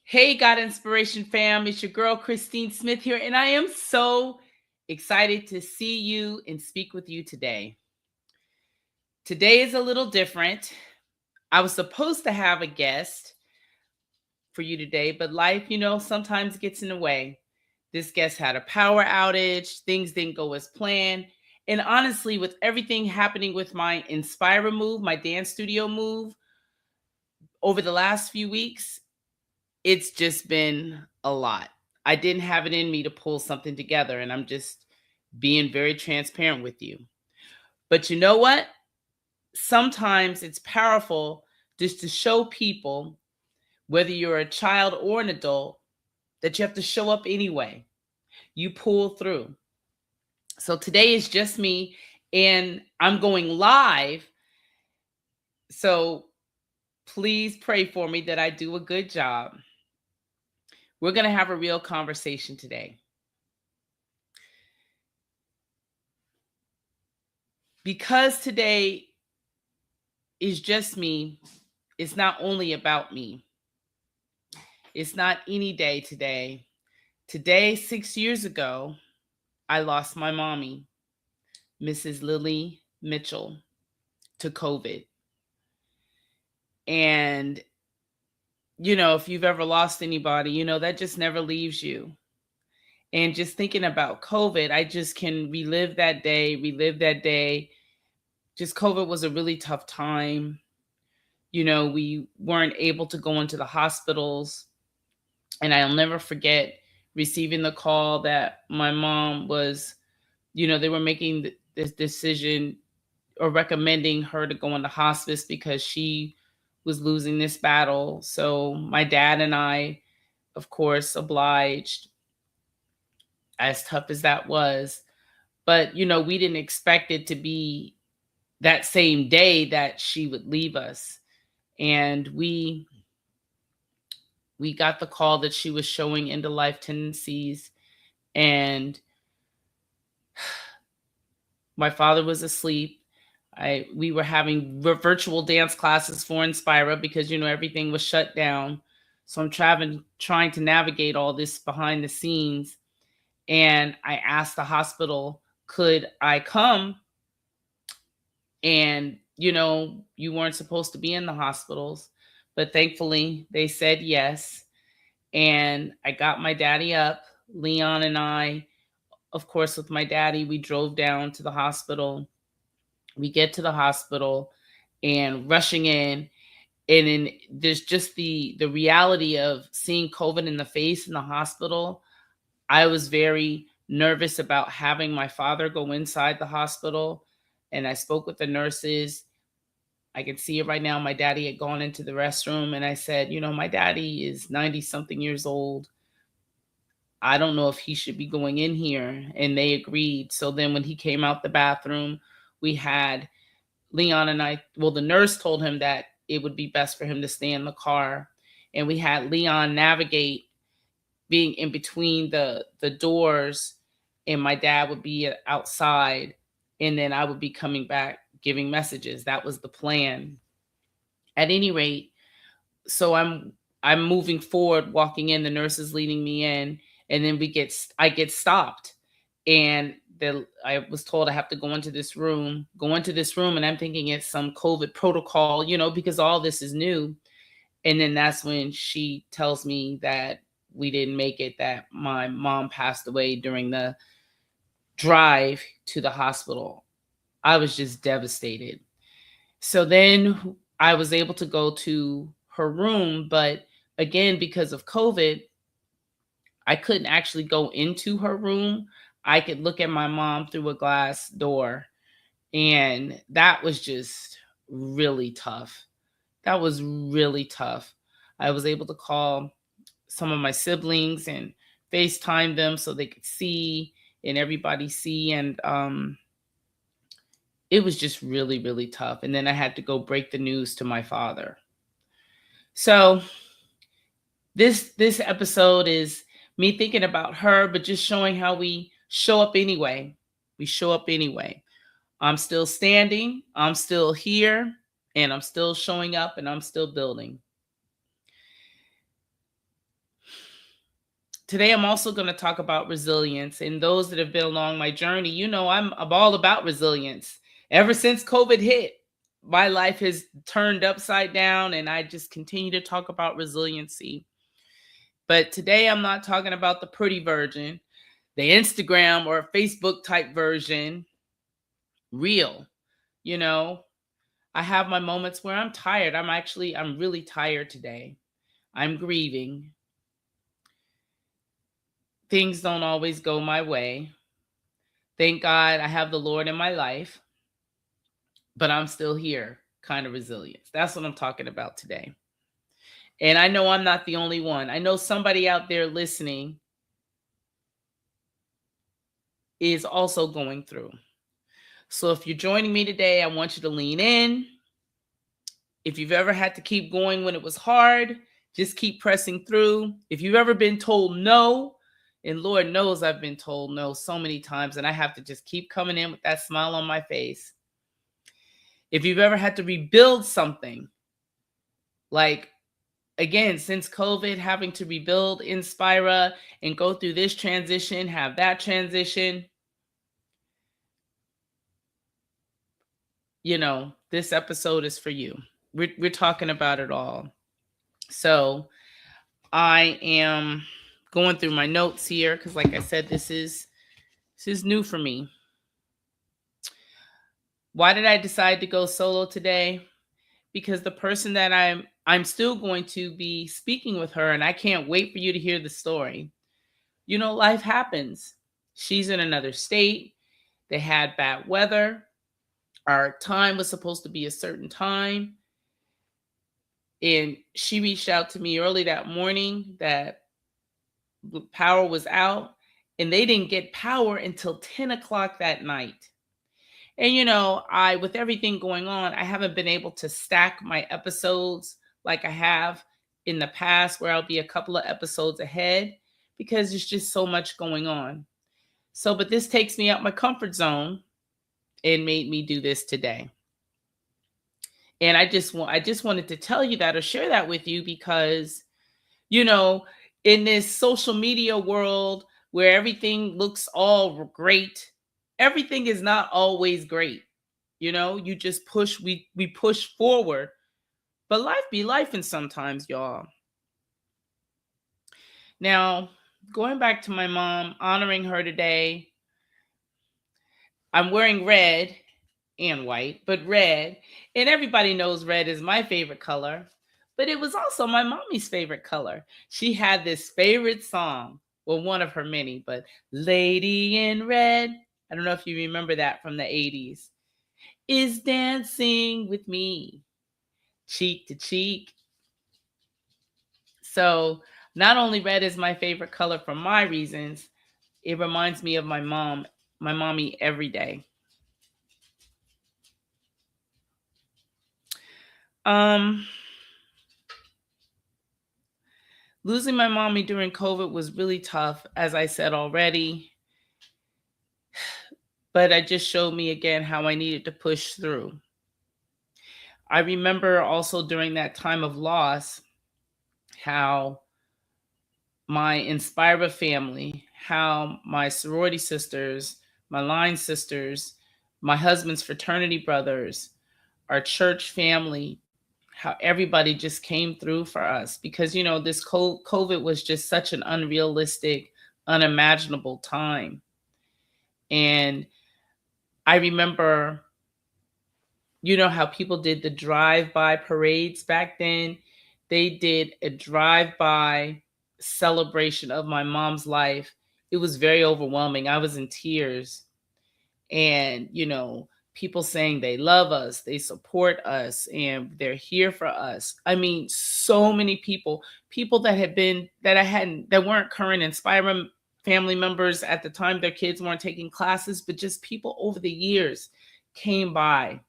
Hey, God Inspiration fam, it's your girl Christine Smith here, and I am so excited to see you and speak with you today. Today is a little different. I was supposed to have a guest for you today, but life, sometimes gets in the way. This guest had a power outage, things didn't go as planned. And honestly, with everything happening with my InSpira move, my dance studio move over the last few weeks, it's just been a lot. I didn't have it in me to pull something together, and I'm just being very transparent with you. But you know what? Sometimes it's powerful just to show people, whether you're a child or an adult, that you have to show up anyway. You pull through. So today is just me, and I'm going live. So please pray for me that I do a good job. We're going to have a real conversation today. Because today is just me, it's not only about me. It's not any day today. Today, 6 years ago, I lost my mommy, Mrs. Lillie Mitchell, to COVID. And, if you've ever lost anybody, that just never leaves you. And just thinking about COVID, I just can relive that day. Just COVID was a really tough time. We weren't able to go into the hospitals. And I'll never forget receiving the call that my mom was, they were making this decision or recommending her to go into hospice because she was losing this battle. So my dad and I, of course, obliged, as tough as that was. But, we didn't expect it to be that same day that she would leave us. And we got the call that she was showing end of life tendencies, and my father was asleep. We were having virtual dance classes for InSpira because everything was shut down. So I'm trying to navigate all this behind the scenes, and I asked the hospital, could I come? And you weren't supposed to be in the hospitals, but thankfully they said yes. And I got my daddy up. Leon and I, of course, with my daddy, we drove down to the hospital. We get to the hospital and rushing in. And then there's just the reality of seeing COVID in the face in the hospital. I was very nervous about having my father go inside the hospital. And I spoke with the nurses. I can see it right now. My daddy had gone into the restroom, and I said, my daddy is 90 something years old. I don't know if he should be going in here. And they agreed. So then when he came out the bathroom, we had Leon and I, well, the nurse told him that it would be best for him to stay in the car. And we had Leon navigate being in between the doors, and my dad would be outside, and then I would be coming back giving messages. That was the plan. At any rate, so I'm moving forward, walking in, the nurse is leading me in, and then I get stopped. And I was told I have to go into this room, and I'm thinking it's some COVID protocol, because all this is new. And then that's when she tells me that we didn't make it, that my mom passed away during the drive to the hospital. I was just devastated. So then I was able to go to her room, but again, because of COVID, I couldn't actually go into her room. I could look at my mom through a glass door, and that was just really tough. That was really tough. I was able to call some of my siblings and FaceTime them so they could see and everybody see. And it was just really, really tough. And then I had to go break the news to my father. So this episode is me thinking about her, but just showing how we show up anyway. We show up anyway. I'm still standing, I'm still here, and I'm still showing up, and I'm still building. Today, I'm also going to talk about resilience. And those that have been along my journey, I'm all about resilience. Ever since COVID hit, my life has turned upside down, and I just continue to talk about resiliency. But today, I'm not talking about the pretty version, the Instagram or Facebook type version. Real, you know, I have my moments where I'm tired. I'm really tired today. I'm grieving. Things don't always go my way. Thank God I have the Lord in my life, but I'm still here, kind of resilience. That's what I'm talking about today. And I know I'm not the only one. I know somebody out there listening is also going through. So if you're joining me today, I want you to lean in. If you've ever had to keep going when it was hard, just keep pressing through. If you've ever been told no, and Lord knows I've been told no so many times, and I have to just keep coming in with that smile on my face. If you've ever had to rebuild something, like, again, since COVID, having to rebuild InSpira and go through this transition, have that transition, this episode is for you. We're talking about it all. So I am going through my notes here because, like I said, this is new for me. Why did I decide to go solo today? Because the person that I'm still going to be speaking with her, and I can't wait for you to hear the story. Life happens. She's in another state. They had bad weather. Our time was supposed to be a certain time. And she reached out to me early that morning that power was out, and they didn't get power until 10 o'clock that night. And, with everything going on, I haven't been able to stack my episodes like I have in the past, where I'll be a couple of episodes ahead because there's just so much going on. So, but this takes me out my comfort zone and made me do this today. And I just wanted to tell you that, or share that with you, because, in this social media world where everything looks all great, everything is not always great. You just we push forward, but life be life, and sometimes, y'all. Now, going back to my mom, honoring her today, I'm wearing red and white, but red. And everybody knows red is my favorite color, but it was also my mommy's favorite color. She had this favorite song, well, one of her many, but Lady in Red. I don't know if you remember that from the 80s. Is dancing with me, cheek to cheek. So not only red is my favorite color for my reasons, it reminds me of my mommy every day. Losing my mommy during COVID was really tough, as I said already. But it just showed me again how I needed to push through. I remember also during that time of loss, how my InSpira family, how my sorority sisters, my line sisters, my husband's fraternity brothers, our church family, how everybody just came through for us, because, this COVID was just such an unrealistic, unimaginable time. And I remember, how people did the drive-by parades back then. They did a drive-by celebration of my mom's life. It was very overwhelming. I was in tears. And, people saying they love us, they support us, and they're here for us. I mean, so many people that weren't current InSpira family members at the time. Their kids weren't taking classes, but just people over the years came by.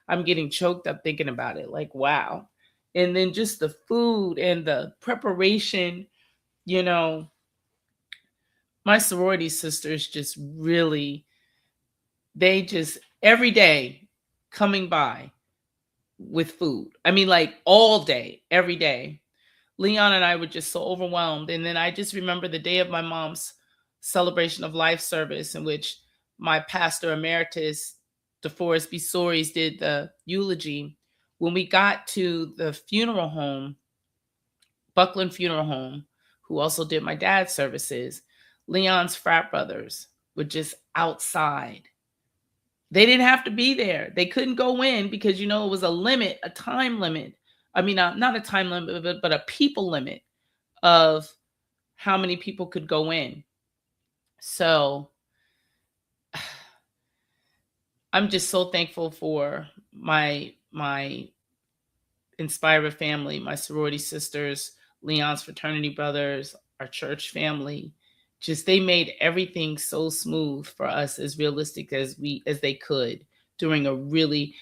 I'm getting choked up thinking about it. Like, wow. And then just the food and the preparation, my sorority sisters just really, they just every day coming by with food. I mean, like all day, every day. Leon and I were just so overwhelmed. And then I just remember the day of my mom's celebration of life service, in which my pastor emeritus, DeForest B. Soaries, did the eulogy. When we got to the funeral home, Buckland Funeral Home, who also did my dad's services, Leon's frat brothers were just outside. They didn't have to be there. They couldn't go in because, it was a limit, a time limit. I mean, not a time limit, but a people limit of how many people could go in. So I'm just so thankful for my InSpira family, my sorority sisters, Leon's fraternity brothers, our church family. Just they made everything so smooth for us, as realistic as they could, during a really,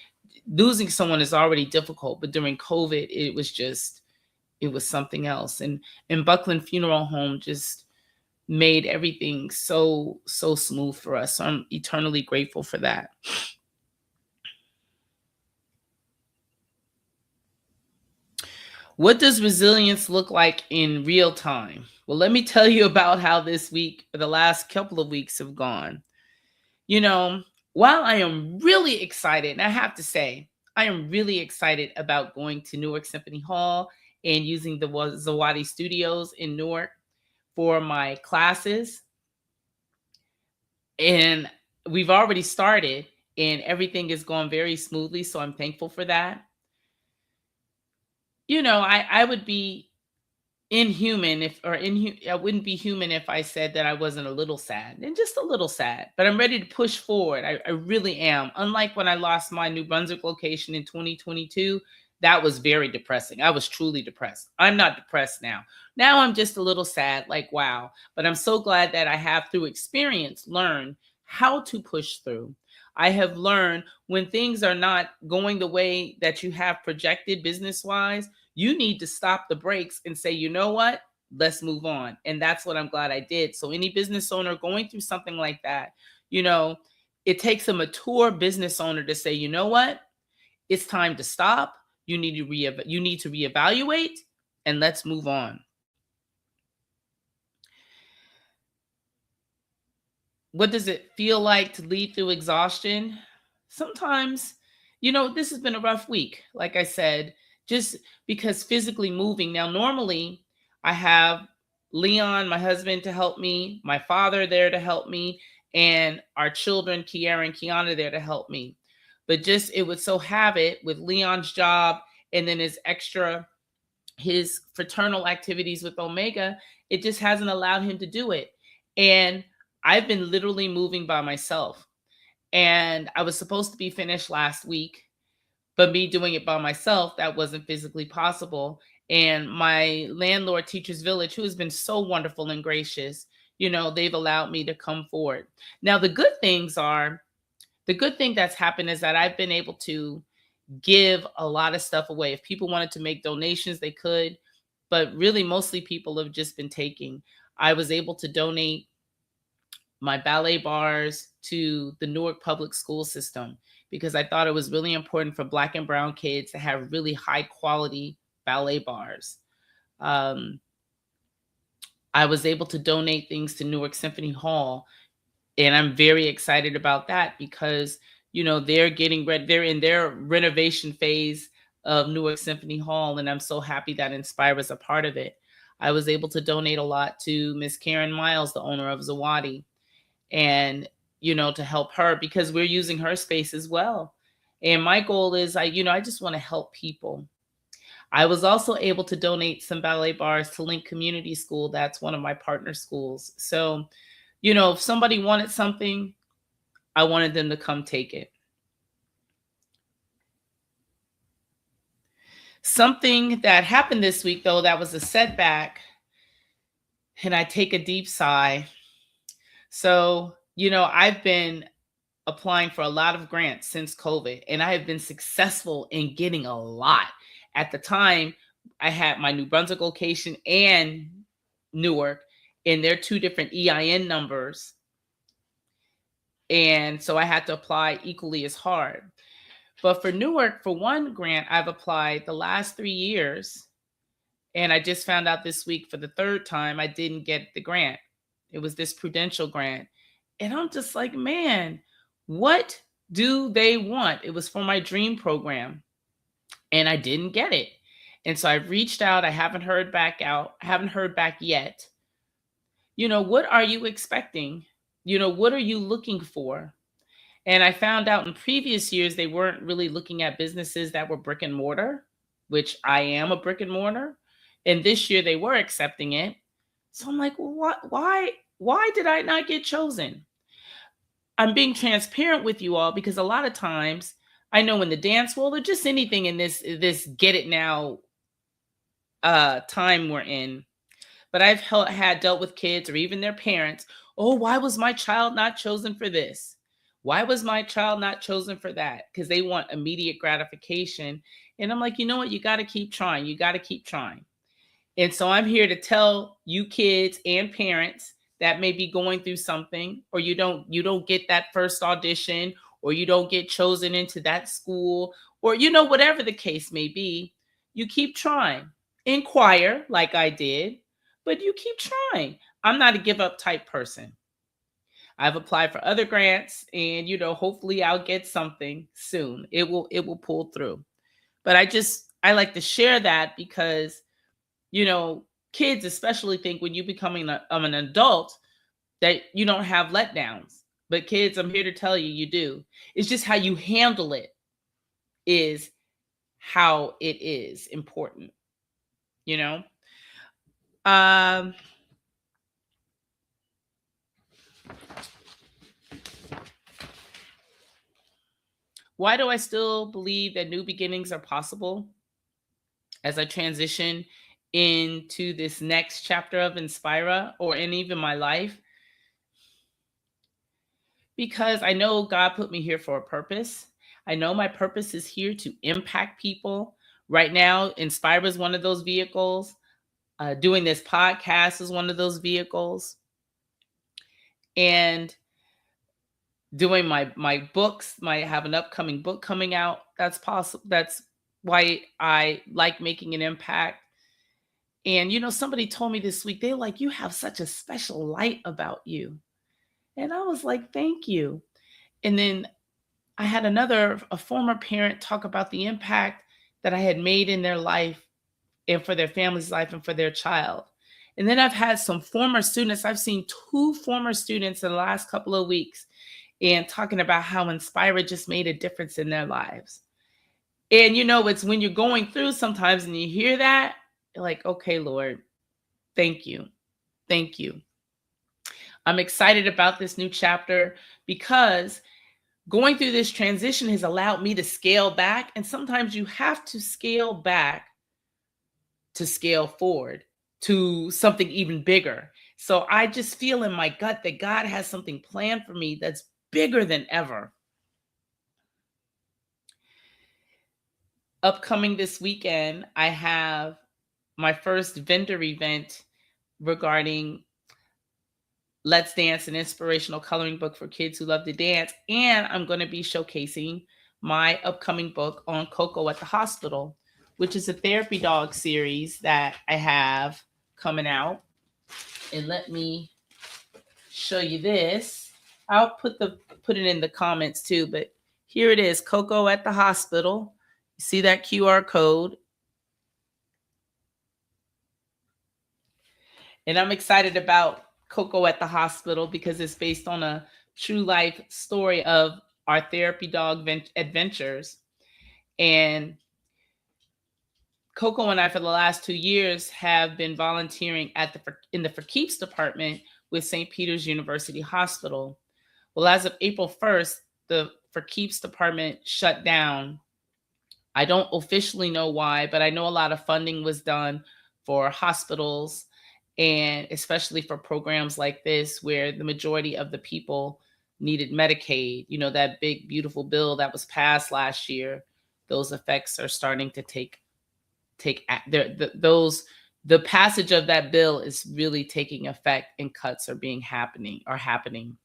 losing someone is already difficult, but during COVID, it was something else. And Buckland Funeral Home just made everything so smooth for us. So I'm eternally grateful for that. What does resilience look like in real time? Well, let me tell you about how this week, or the last couple of weeks, have gone. While I am really excited, and I have to say, I am really excited about going to Newark Symphony Hall and using the Zawadi Studios in Newark for my classes. And we've already started, and everything is going very smoothly. So I'm thankful for that. I would be inhuman I wouldn't be human if I said that I wasn't a little sad, and just a little sad, but I'm ready to push forward. I really am. Unlike when I lost my New Brunswick location in 2022, that was very depressing. I was truly depressed. I'm not depressed now. Now I'm just a little sad, like, wow. But I'm so glad that I have, through experience, learned how to push through. I have learned when things are not going the way that you have projected business wise, you need to stop the brakes and say, you know what? Let's move on. And that's what I'm glad I did. So any business owner going through something like that, it takes a mature business owner to say, you know what? It's time to stop. You need to reevaluate, and let's move on. What does it feel like to lead through exhaustion? Sometimes, this has been a rough week, like I said, just because physically moving. Now, normally I have Leon, my husband, to help me, my father there to help me, and our children, Kiara and Kiana, there to help me. But just, it would so have it with Leon's job and then his fraternal activities with Omega, it just hasn't allowed him to do it. And I've been literally moving by myself. And I was supposed to be finished last week, but me doing it by myself, that wasn't physically possible. And my landlord, Teachers Village, who has been so wonderful and gracious, they've allowed me to come forward. Now, the good thing that's happened is that I've been able to give a lot of stuff away. If people wanted to make donations, they could, but really mostly people have just been taking. I was able to donate my ballet bars to the Newark public school system because I thought it was really important for Black and brown kids to have really high quality ballet bars. I was able to donate things to Newark Symphony Hall, and I'm very excited about that because, they're getting ready. They're in their renovation phase of Newark Symphony Hall, and I'm so happy that InSpira is a part of it. I was able to donate a lot to Miss Karen Miles, the owner of Zawadi, and to help her because we're using her space as well. And my goal is I just want to help people. I was also able to donate some ballet bars to Link Community School. That's one of my partner schools. So, if somebody wanted something, I wanted them to come take it. Something that happened this week, though, that was a setback, and I take a deep sigh. So, I've been applying for a lot of grants since COVID, and I have been successful in getting a lot. At the time, I had my New Brunswick location and Newark, and they're two different EIN numbers. And so I had to apply equally as hard. But for Newark, for one grant, I've applied the last 3 years, And I just found out this week for the third time I didn't get the grant. It was this Prudential Grant. And I'm just like, man, what do they want? It was for my dream program and I didn't get it. And so I reached out. I haven't heard back yet. What are you expecting? What are you looking for? And I found out in previous years, they weren't really looking at businesses that were brick and mortar, which I am a brick and mortar. And this year they were accepting it. So I'm like, well, why did I not get chosen? I'm being transparent with you all because a lot of times I know in the dance world or just anything in this get it now time we're in, but I've had dealt with kids or even their parents. Oh, why was my child not chosen for this? Why was my child not chosen for that? Because they want immediate gratification. And I'm like, you know what? You got to keep trying. You got to keep trying. And so I'm here to tell you kids and parents that may be going through something, or you don't get that first audition, or you don't get chosen into that school, or whatever the case may be, you keep trying. Inquire like I did, but you keep trying. I'm not a give up type person. I've applied for other grants and hopefully I'll get something soon. It will pull through. But I like to share that because kids especially think when you becoming an adult that you don't have letdowns. But kids, I'm here to tell you, you do. It's just how you handle it is how it is important. Um, why do I still believe that new beginnings are possible as I transition into this next chapter of InSpira or in even my life? Because I know God put me here for a purpose. I know my purpose is here to impact people. Right now, InSpira is one of those vehicles. Doing this podcast is one of those vehicles. And doing my books, might have an upcoming book coming out. That's possible. That's why I like making an impact. And somebody told me this week, they're like, you have such a special light about you. And I was like, thank you. And then I had a former parent talk about the impact that I had made in their life and for their family's life and for their child. And then I've had some former students. I've seen 2 former students in the last couple of weeks and talking about how InSpira just made a difference in their lives. And it's when you're going through sometimes and you hear that, you're like, okay, Lord, thank you. Thank you. I'm excited about this new chapter because going through this transition has allowed me to scale back. And sometimes you have to scale back to scale forward to something even bigger. So I just feel in my gut that God has something planned for me that's bigger than ever. Upcoming this weekend, I have my first vendor event regarding Let's Dance, an inspirational coloring book for kids who love to dance. And I'm going to be showcasing my upcoming book on Coco at the Hospital, which is a therapy dog series that I have coming out. And let me show you this. I'll put it in the comments too, but here it is, Coco at the Hospital. You see that QR code? And I'm excited about Coco at the Hospital because it's based on a true life story of our therapy dog adventures. And Coco and I, for the last 2 years, have been volunteering in the For Keeps department with St. Peter's University Hospital. Well, as of April 1st, the For Keeps department shut down. I don't officially know why, but I know a lot of funding was done for hospitals and especially for programs like this where the majority of the people needed Medicaid. That big, beautiful bill that was passed last year, those effects are starting to the passage of that bill is really taking effect and cuts are happening.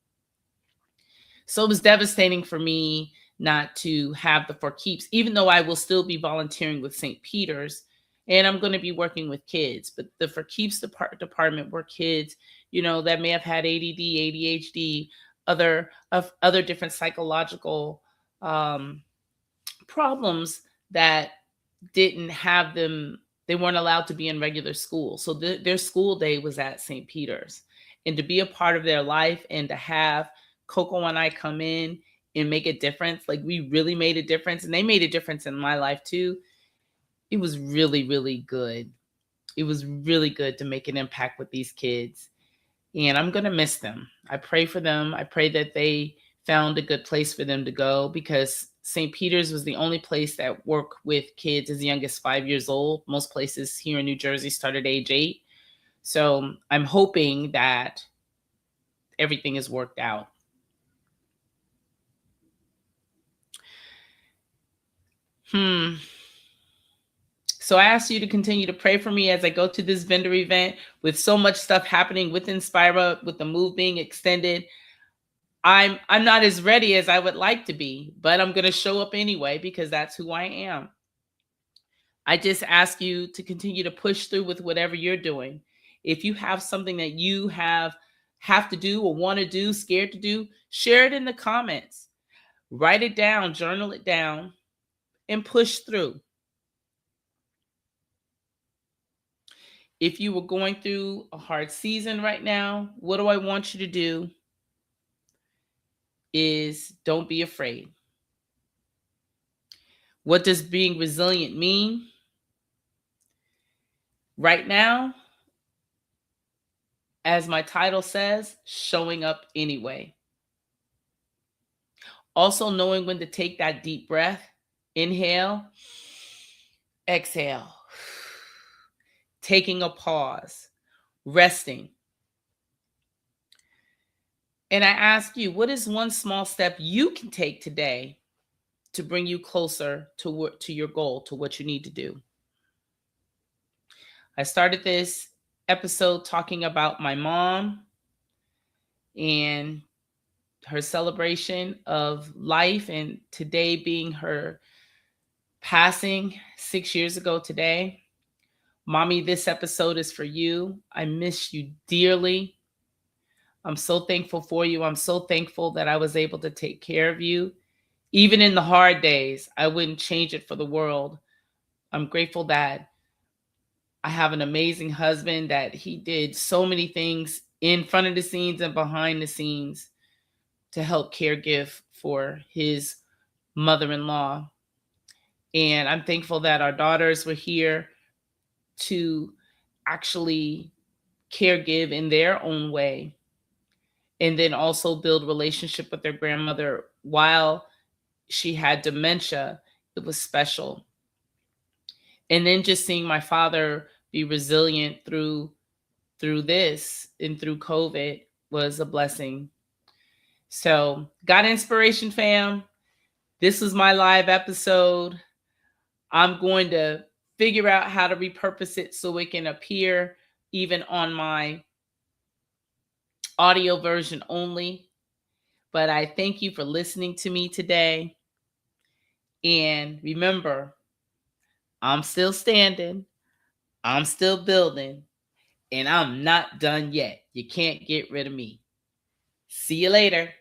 So it was devastating for me not to have the For Keeps, even though I will still be volunteering with St. Peter's And I'm going to be working with kids. But the For Keeps department were kids, that may have had ADD, ADHD, other different psychological um, problems that didn't have them. They weren't allowed to be in regular school. So their school day was at St. Peter's. And to be a part of their life and to have Coco and I come in and make a difference, like we really made a difference. And they made a difference in my life too. It was really, really good. It was really good to make an impact with these kids. And I'm going to miss them. I pray for them. I pray that they found a good place for them to go, because St. Peter's was the only place that worked with kids as young as 5 years old. Most places here in New Jersey start at age 8. So I'm hoping that everything is worked out. So I ask you to continue to pray for me as I go to this vendor event with so much stuff happening with InSpira, with the move being extended. I'm not as ready as I would like to be, but I'm going to show up anyway because that's who I am. I just ask you to continue to push through with whatever you're doing. If you have something that you have to do or want to do, scared to do, share it in the comments. Write it down, journal it down, and push through. If you were going through a hard season right now, what do I want you to do is don't be afraid. What does being resilient mean? Right now, as my title says, showing up anyway. Also knowing when to take that deep breath, inhale, exhale, taking a pause, resting. And I ask you, what is one small step you can take today to bring you closer to your goal, to what you need to do? I started this episode talking about my mom and her celebration of life, and today being her passing 6 years ago today. Mommy, this episode is for you. I miss you dearly. I'm so thankful for you. I'm so thankful that I was able to take care of you. Even in the hard days, I wouldn't change it for the world. I'm grateful that I have an amazing husband, that he did so many things in front of the scenes and behind the scenes to help caregive for his mother-in-law. And I'm thankful that our daughters were here to actually caregive in their own way, and then also build relationship with their grandmother while she had dementia. It was special. And then just seeing my father be resilient through this and through COVID was a blessing. So, got inspiration, fam. This was my live episode. I'm going to figure out how to repurpose it so it can appear even on my audio version only. But I thank you for listening to me today. And remember, I'm still standing, I'm still building, and I'm not done yet. You can't get rid of me. See you later.